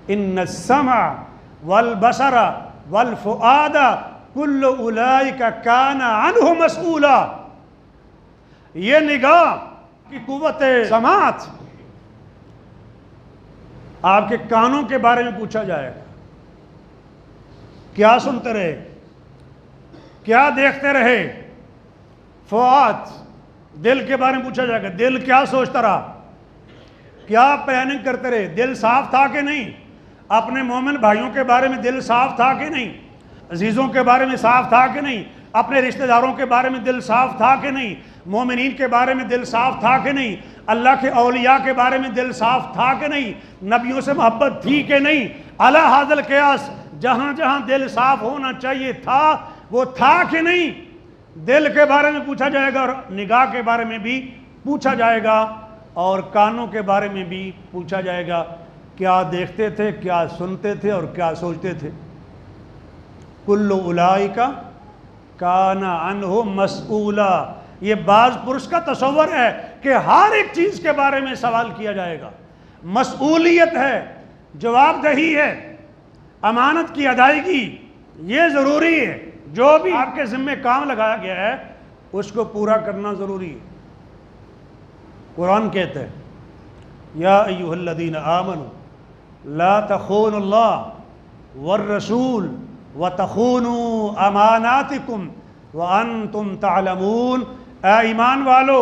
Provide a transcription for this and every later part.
ان السمع والبصر والفؤاد کل اولئک کان عنہ مسئولا. یہ نگاہ کی قوت سماعت، آپ کے کانوں کے بارے میں پوچھا جائے گا، کیا سنتے رہے، کیا دیکھتے رہے. فؤاد، دل کے بارے میں پوچھا جائے گا، دل کیا سوچتا رہا، کیا پلاننگ کرتے رہے، دل صاف تھا کہ نہیں، اپنے مومن بھائیوں کے بارے میں دل صاف تھا کہ نہیں، عزیزوں کے بارے میں صاف تھا کہ نہیں، اپنے رشتہ داروں کے بارے میں دل صاف تھا کہ نہیں، مومنین کے بارے میں دل صاف تھا کہ نہیں، اللہ کے اولیاء کے بارے میں دل صاف تھا کہ نہیں، نبیوں سے محبت تھی کہ نہیں. علی ھذا القیاس جہاں جہاں دل صاف ہونا چاہیے تھا وہ تھا کہ نہیں. دل کے بارے میں پوچھا جائے گا اور نگاہ کے بارے میں بھی پوچھا جائے گا اور کانوں کے بارے میں بھی پوچھا جائے گا، کیا دیکھتے تھے، کیا سنتے تھے اور کیا سوچتے تھے. کل اولئک کان عنہ مسئولا. یہ بعض پرس کا تصور ہے کہ ہر ایک چیز کے بارے میں سوال کیا جائے گا. مسئولیت ہے، جواب دہی ہے، امانت کی ادائیگی، یہ ضروری ہے. جو بھی آپ کے ذمہ کام لگایا گیا ہے اس کو پورا کرنا ضروری ہے. قرآن کہتا ہے یا ایھا الذین آمنوا لا تخونوا اللہ والرسول وتخونوا اماناتکم وانتم تعلمون. اے ایمان والو،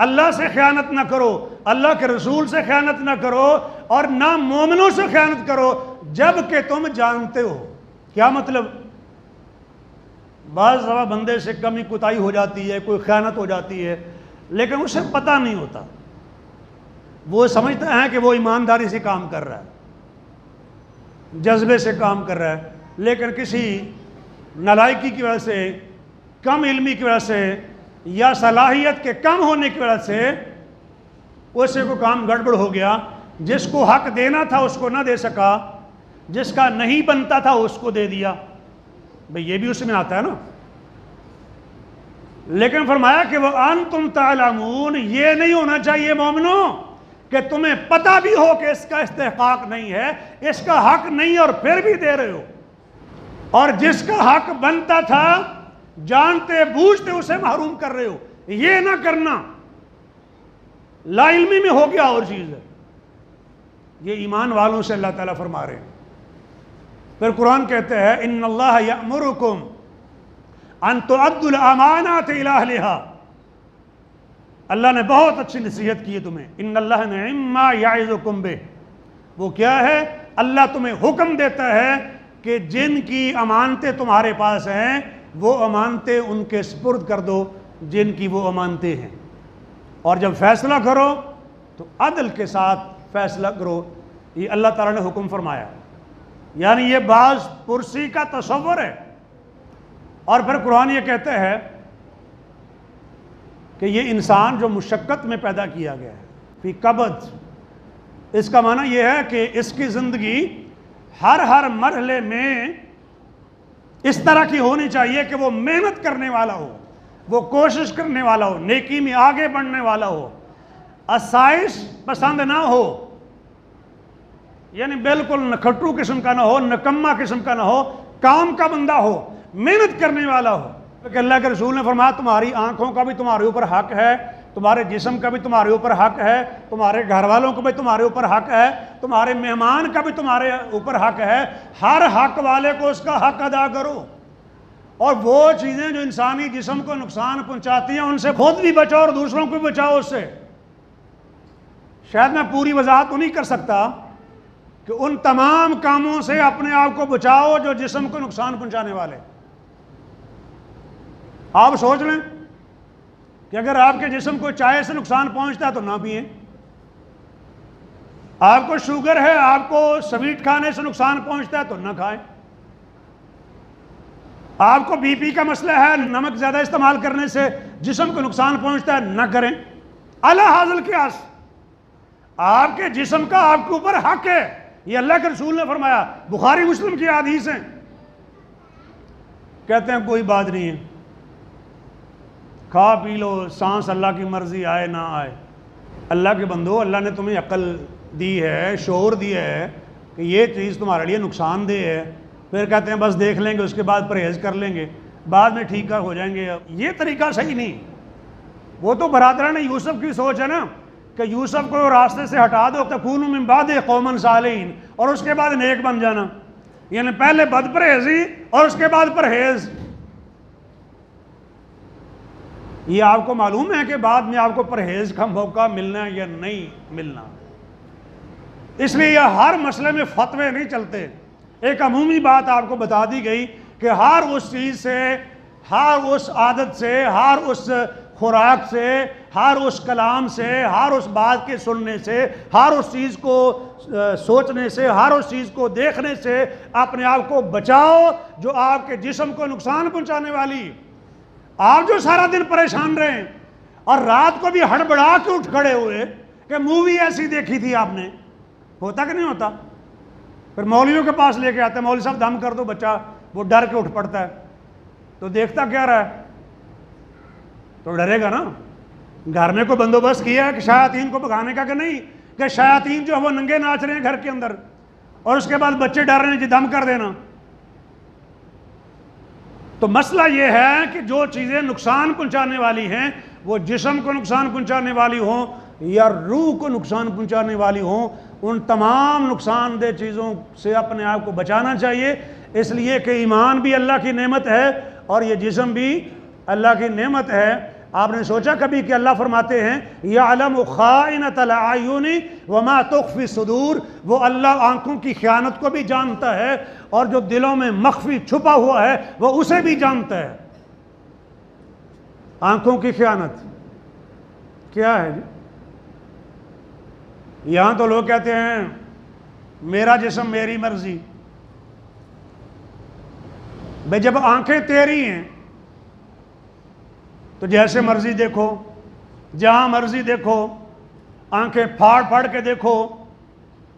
اللہ سے خیانت نہ کرو، اللہ کے رسول سے خیانت نہ کرو اور نہ مومنوں سے خیانت کرو جب کہ تم جانتے ہو. کیا مطلب؟ بعض دفعہ بندے سے کمی کوتاہی ہو جاتی ہے، کوئی خیانت ہو جاتی ہے لیکن اسے پتہ نہیں ہوتا، وہ سمجھتا ہے کہ وہ ایمانداری سے کام کر رہا ہے، جذبے سے کام کر رہا ہے، لیکن کسی نالائکی کی وجہ سے، کم علمی کی وجہ سے یا صلاحیت کے کم ہونے کی وجہ سے اس سے کوئی کام گڑبڑ ہو گیا. جس کو حق دینا تھا اس کو نہ دے سکا، جس کا نہیں بنتا تھا اس کو دے دیا. بھئی یہ بھی اس میں آتا ہے نا. لیکن فرمایا کہ وہ انتم تعلمون، یہ نہیں ہونا چاہیے مومنوں کہ تمہیں پتہ بھی ہو کہ اس کا استحقاق نہیں ہے، اس کا حق نہیں اور پھر بھی دے رہے ہو، اور جس کا حق بنتا تھا جانتے بوجھتے اسے محروم کر رہے ہو. یہ نہ کرنا لا علمی میں ہو گیا اور چیز ہے. یہ ایمان والوں سے اللہ تعالیٰ فرما رہے ہیں. پھر قرآن کہتے ہیں ان اللہ یأمرکم ان تؤدوا الامانات الی اہلہا. اللہ نے بہت اچھی نصیحت کی ہے تمہیں. ان اللہ نعم ما یعظکم بہ. وہ کیا ہے؟ اللہ تمہیں حکم دیتا ہے کہ جن کی امانتیں تمہارے پاس ہیں وہ امانتیں ان کے سپرد کر دو جن کی وہ امانتیں ہیں، اور جب فیصلہ کرو تو عدل کے ساتھ فیصلہ کرو. یہ اللہ تعالیٰ نے حکم فرمایا. یعنی یہ بعض پرسی کا تصور ہے. اور پھر قرآن یہ کہتا ہے کہ یہ انسان جو مشقت میں پیدا کیا گیا ہے، فی کبد، اس کا معنی یہ ہے کہ اس کی زندگی ہر مرحلے میں اس طرح کی ہونی چاہیے کہ وہ محنت کرنے والا ہو، وہ کوشش کرنے والا ہو، نیکی میں آگے بڑھنے والا ہو، آسائش پسند نہ ہو، یعنی بالکل نکھٹو قسم کا نہ ہو، نکما قسم کا نہ ہو، کام کا بندہ ہو، محنت کرنے والا ہو. کہ اللہ کے رسول نے فرمایا تمہاری آنکھوں کا بھی تمہارے اوپر حق ہے، تمہارے جسم کا بھی تمہارے اوپر حق ہے، تمہارے گھر والوں کا بھی تمہارے اوپر حق ہے، تمہارے مہمان کا بھی تمہارے اوپر حق ہے. ہر حق والے کو اس کا حق ادا کرو، اور وہ چیزیں جو انسانی جسم کو نقصان پہنچاتی ہیں ان سے خود بھی بچاؤ اور دوسروں کو بھی بچاؤ اس سے. شاید میں پوری وضاحت تو نہیں کر سکتا کہ ان تمام کاموں سے اپنے آپ کو بچاؤ جو جسم کو نقصان پہنچانے والے. آپ سوچ لیں کہ اگر آپ کے جسم کو چائے سے نقصان پہنچتا ہے تو نہ پئیں. آپ کو شوگر ہے، آپ کو سویٹ کھانے سے نقصان پہنچتا ہے تو نہ کھائیں. آپ کو بی پی کا مسئلہ ہے، نمک زیادہ استعمال کرنے سے جسم کو نقصان پہنچتا ہے، نہ کریں. علی ھذا القیاس آپ کے جسم کا آپ کے اوپر حق ہے. یہ اللہ کے رسول نے فرمایا، بخاری مسلم کی حدیث ہیں. کہتے ہیں کوئی بات نہیں ہے، کھا پی لو، سانس اللہ کی مرضی آئے نہ آئے. اللہ کے بندو، اللہ نے تمہیں عقل دی ہے، شعور دیا ہے کہ یہ چیز تمہارے لیے نقصان دہ ہے، پھر کہتے ہیں بس دیکھ لیں گے، اس کے بعد پرہیز کر لیں گے، بعد میں ٹھیک ہو جائیں گے. یہ طریقہ صحیح نہیں. وہ تو برادران یوسف کی سوچ ہے نا کہ یوسف کو راستے سے ہٹا دو، تکونوا من بعد قوما صالحین، اور اس کے بعد نیک بن جانا. یعنی پہلے بد پرہیزی اور اس کے بعد پرہیز. یہ آپ کو معلوم ہے کہ بعد میں آپ کو پرہیز کا موقع ملنا ہے یا نہیں ملنا. اس لیے یہ ہر مسئلے میں فتوے نہیں چلتے. ایک عمومی بات آپ کو بتا دی گئی کہ ہر اس چیز سے، ہر اس عادت سے، ہر اس خوراک سے، ہر اس کلام سے، ہر اس بات کے سننے سے، ہر اس چیز کو سوچنے سے، ہر اس چیز کو دیکھنے سے اپنے آپ کو بچاؤ جو آپ کے جسم کو نقصان پہنچانے والی. آپ جو سارا دن پریشان رہے اور رات کو بھی ہڑبڑا کے اٹھ کھڑے ہوئے کہ مووی ایسی دیکھی تھی آپ نے، ہوتا کہ نہیں ہوتا؟ پھر مولویوں کے پاس لے کے آتے ہیں، مولوی صاحب دم کر دو، بچہ وہ ڈر کے اٹھ پڑتا ہے. تو دیکھتا کیا رہا ہے؟ تو ڈرے گا نا. گھر میں کوئی بندوبست کیا ہے کہ شیاطین کو بھگانے کا کہ نہیں؟ کہ شیاطین جو ہے وہ ننگے ناچ رہے ہیں گھر کے اندر اور اس کے بعد بچے ڈر رہے ہیں جی دم کر دینا. تو مسئلہ یہ ہے کہ جو چیزیں نقصان پہنچانے والی ہیں، وہ جسم کو نقصان پہنچانے والی ہوں یا روح کو نقصان پہنچانے والی ہوں، ان تمام نقصان دہ چیزوں سے اپنے آپ کو بچانا چاہیے. اس لیے کہ ایمان بھی اللہ کی نعمت ہے اور یہ جسم بھی اللہ کی نعمت ہے. آپ نے سوچا کبھی کہ اللہ فرماتے ہیں یعلم خائنۃ الاعین وما تخفی الصدور، وہ اللہ آنکھوں کی خیانت کو بھی جانتا ہے اور جو دلوں میں مخفی چھپا ہوا ہے وہ اسے بھی جانتا ہے. آنکھوں کی خیانت کیا ہے جی؟ یہاں تو لوگ کہتے ہیں میرا جسم میری مرضی. بھئی جب آنکھیں تیری ہیں تو جیسے مرضی دیکھو، جہاں مرضی دیکھو، آنکھیں پھاڑ پھاڑ کے دیکھو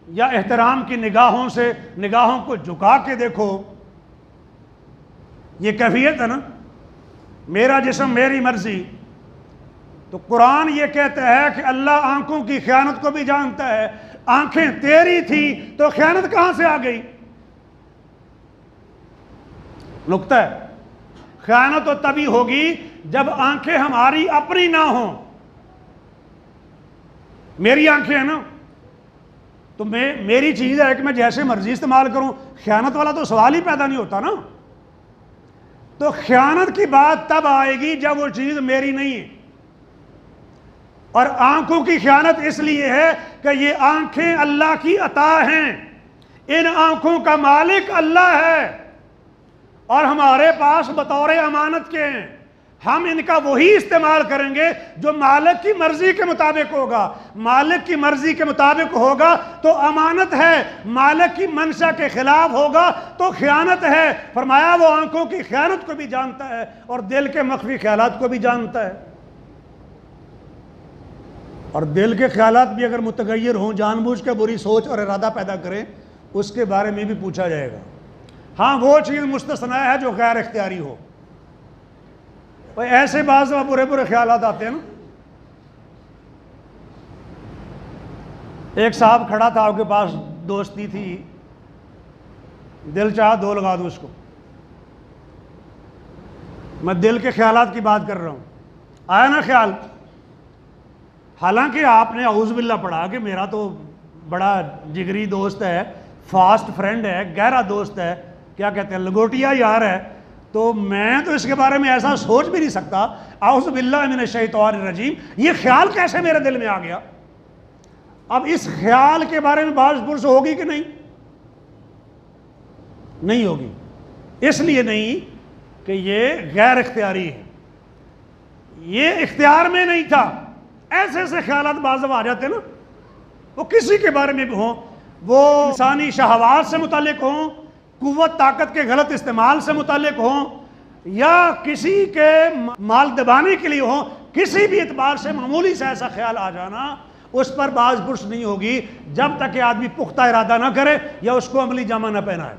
یا احترام کی نگاہوں سے نگاہوں کو جھکا کے دیکھو. یہ کیفیت ہے نا، میرا جسم میری مرضی. تو قرآن یہ کہتا ہے کہ اللہ آنکھوں کی خیانت کو بھی جانتا ہے. آنکھیں تیری تھی تو خیانت کہاں سے آ گئی؟ نکتہ ہے. خیانت تو تبھی ہوگی جب آنکھیں ہماری اپنی نہ ہوں. میری آنکھیں ہیں نا تو میری چیز ہے کہ میں جیسے مرضی استعمال کروں، خیانت والا تو سوال ہی پیدا نہیں ہوتا نا. تو خیانت کی بات تب آئے گی جب وہ چیز میری نہیں ہے. اور آنکھوں کی خیانت اس لیے ہے کہ یہ آنکھیں اللہ کی عطا ہیں، ان آنکھوں کا مالک اللہ ہے اور ہمارے پاس بطور امانت کے ہیں. ہم ان کا وہی استعمال کریں گے جو مالک کی مرضی کے مطابق ہوگا. مالک کی مرضی کے مطابق ہوگا تو امانت ہے، مالک کی منشا کے خلاف ہوگا تو خیانت ہے. فرمایا وہ آنکھوں کی خیانت کو بھی جانتا ہے اور دل کے مخفی خیالات کو بھی جانتا ہے. اور دل کے خیالات بھی اگر متغیر ہوں، جان بوجھ کے بری سوچ اور ارادہ پیدا کریں، اس کے بارے میں بھی پوچھا جائے گا. ہاں وہ چیز مستثنی ہے جو غیر اختیاری ہو. ایسے بعض برے برے خیالات آتے ہیں نا. ایک صاحب کھڑا تھا آپ کے پاس، دوستی تھی، دل چاہا دو لگا دو اس کو. میں دل کے خیالات کی بات کر رہا ہوں. آیا نا خیال؟ حالانکہ آپ نے اعوذ باللہ پڑھا کہ میرا تو بڑا جگری دوست ہے، فاسٹ فرینڈ ہے، گہرا دوست ہے، کیا کہتے ہیں لگوٹیا یار ہے، تو میں تو اس کے بارے میں ایسا سوچ بھی نہیں سکتا. اعوذ باللہ من الشیطان الرجیم. یہ خیال کیسے میرے دل میں آ گیا؟ اب اس خیال کے بارے میں بحث پرس ہوگی کہ نہیں؟ نہیں ہوگی. اس لیے نہیں کہ یہ غیر اختیاری ہے، یہ اختیار میں نہیں تھا. ایسے ایسے خیالات بعض آ جاتے ہیں نا، وہ کسی کے بارے میں بھی ہوں، وہ انسانی شہوات سے متعلق ہوں، قوت طاقت کے غلط استعمال سے متعلق ہوں، یا کسی کے مال دبانے کے لیے ہوں، کسی بھی اعتبار سے معمولی سے ایسا خیال آ جانا، اس پر باز پرس نہیں ہوگی جب تک کہ آدمی پختہ ارادہ نہ کرے یا اس کو عملی جامہ نہ پہنائے.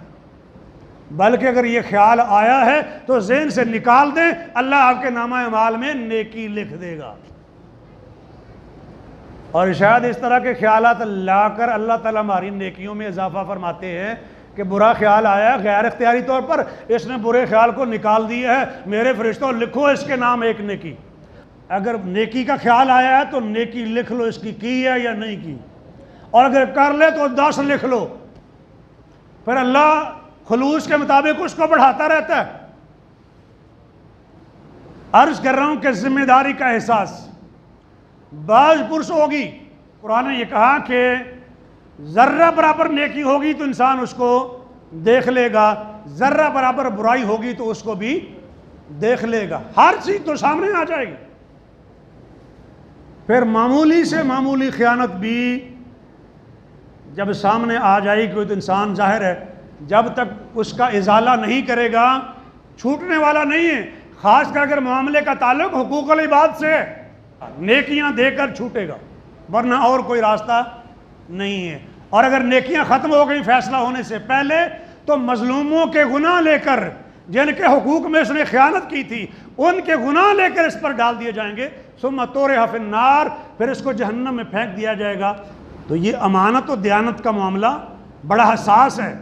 بلکہ اگر یہ خیال آیا ہے تو ذہن سے نکال دیں، اللہ آپ کے نامہ اعمال میں نیکی لکھ دے گا. اور شاید اس طرح کے خیالات لا کر اللہ تعالیٰ ہماری نیکیوں میں اضافہ فرماتے ہیں کہ برا خیال آیا غیر اختیاری طور پر، اس نے برے خیال کو نکال دیا ہے، میرے فرشتوں لکھو اس کے نام ایک نیکی۔ اگر نیکی کا خیال آیا ہے تو نیکی لکھ لو، اس کی ہے یا نہیں کی، اور اگر کر لے تو 10 لکھ لو۔ پھر اللہ خلوص کے مطابق اس کو بڑھاتا رہتا ہے۔ عرض کر رہا ہوں کہ ذمہ داری کا احساس بعض پرس ہوگی۔ قرآن نے یہ کہا کہ ذرہ برابر نیکی ہوگی تو انسان اس کو دیکھ لے گا، ذرہ برابر برائی ہوگی تو اس کو بھی دیکھ لے گا، ہر چیز تو سامنے آ جائے گی۔ پھر معمولی سے معمولی خیانت بھی جب سامنے آ جائے گی تو انسان ظاہر ہے جب تک اس کا ازالہ نہیں کرے گا چھوٹنے والا نہیں ہے، خاص کر اگر معاملے کا تعلق حقوق العباد سے ہے، نیکیاں دے کر چھوٹے گا، ورنہ اور کوئی راستہ نہیں ہے۔ اور اگر نیکیاں ختم ہو گئی فیصلہ ہونے سے پہلے تو مظلوموں کے گناہ لے کر، جن کے حقوق میں اس نے خیانت کی تھی ان کے گناہ لے کر اس پر ڈال دیے جائیں گے، ثم طرح فی النار، پھر اس کو جہنم میں پھینک دیا جائے گا۔ تو یہ امانت و دیانت کا معاملہ بڑا حساس ہے۔